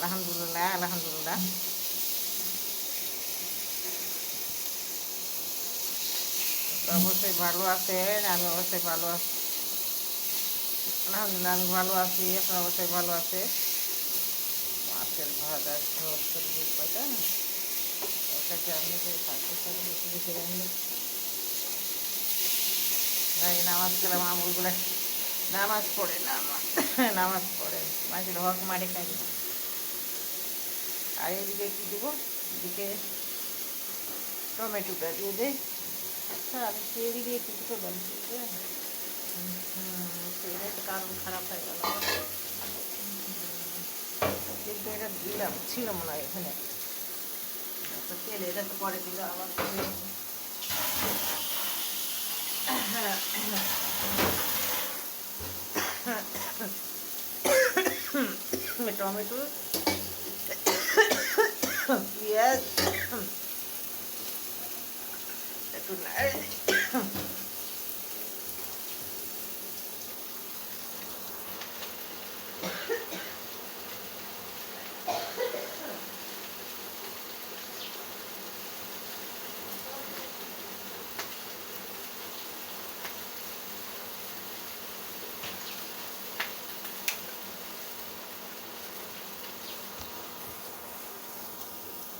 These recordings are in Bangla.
আলহামদুলিল্লাহ আলহামদুলিল্লাহ। অবশ্যই ভালো আছেন, আমি অবশ্যই ভালো আছি। আলহামদুলিল্লাহ আমি ভালো আছি, আপনার অবশ্যই ভালো আছে। মাছের ভাজা ঝোল সবজি কয়টা ওটাকে আমি বেশি বেশি রাখলে নামাজ কালাম আমলগুলো নামাজ পড়ে নামাজ পড়ে মাঝে হক মারে খাই। আর এদিকে কী দেবো, এদিকে টমেটোটা দিয়ে দেয়। আচ্ছা আমি তেল দিয়ে কিছু করলাম, তেলের তো কারণ খারাপ হয়ে গেল, কিন্তু এটা দিলাম ছিল মনে হয় এখানে। আচ্ছা তেল এটা তো পরে দিল আবার। টমেটো পেঁয়াজ একটু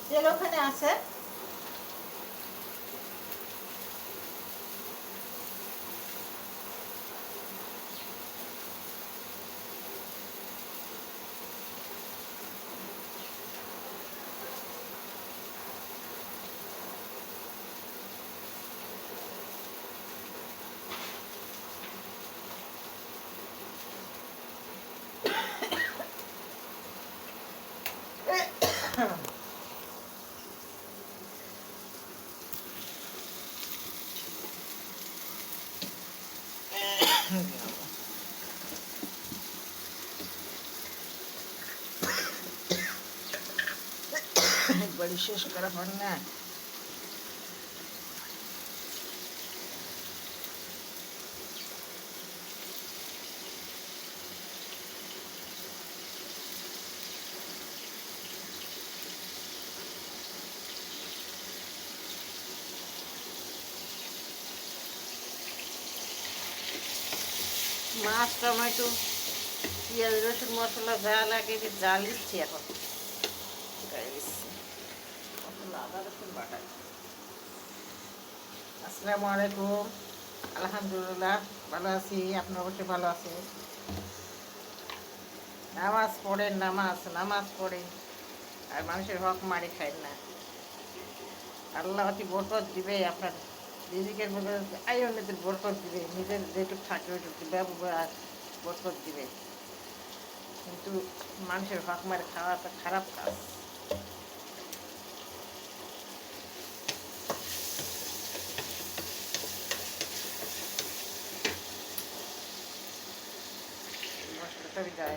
তেল ওখানে আছে। একবারই শেষ করা হয় না। মাছ টমেটো পেঁয়াজ রসুন মশলা যা লাগে জাল দিচ্ছি এখন। আদা রসুন বাটা। আসসালামু আলাইকুম, আলহামদুলিল্লাহ ভালো আছি, আপনার অবশ্যই ভালো আছে। নামাজ পড়েন, নামাজ পড়েন, আর মানুষের হক মারি খায় না। আল্লাহ অতি বরকত দিবে, আপনার রিজিকের মধ্যে আয়নের বরকত দিবে, নিজের যেটুকু থাকে ওইটুকু বরকত দিবে। কিন্তু মানুষের হক মারে খাওয়া তো খারাপ কাজ। মশলাটা দেওয়া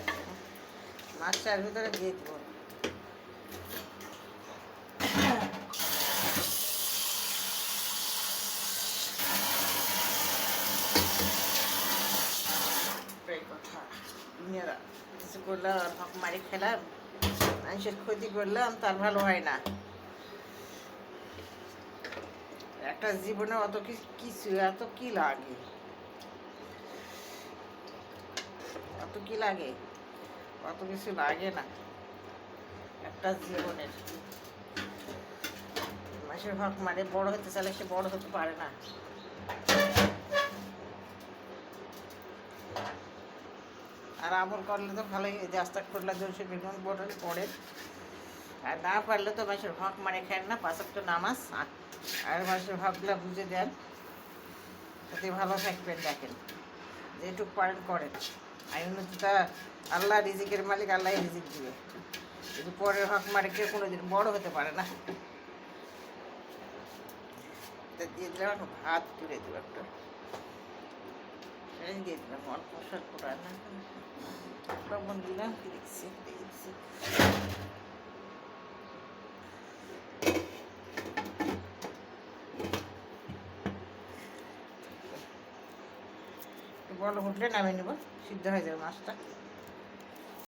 মাছটার ভিতরে দিয়ে দেব। কথা কিছু করলাম আর হক মারি খেলাম, মানুষের ক্ষতি করলাম, তার ভালো হয় না। একটা জীবনে অত কিছু এত কি লাগে, অত কি লাগে, অত কিছু লাগে না একটা জীবনের। মানুষের হক মারে বড় হতে চাইলে সে বড় হতে পারে না। আর আমল করলে তো ভালোই, যে আস্তাগফিরুল্লাহ জোরসে বেগুন বটলে পড়ে। আর না পারলে তো মানুষের হক মানে খান না, 5 ওয়াক্ত নামাজ আর মানুষের হকগুলা বুঝে দেন, তাতে ভালো থাকবেন। দেখেন যেটুক পারেন করেন, আইনতা আল্লাহ রিজিকের মালিক, আল্লাহ রিজিক দিবে। কিন্তু পরের হক মারে কেউ কোনোদিন বড় হতে পারে না। দিয়ে দিলাম ভাত তুলে দেবো, একটা দিয়ে দিলাম অল্প স্বল্প রান্না লবণ দিলাম, দেখছি বড় উঠলে নামিয়ে নেবো, সিদ্ধ হয়ে যাবে মাছটা।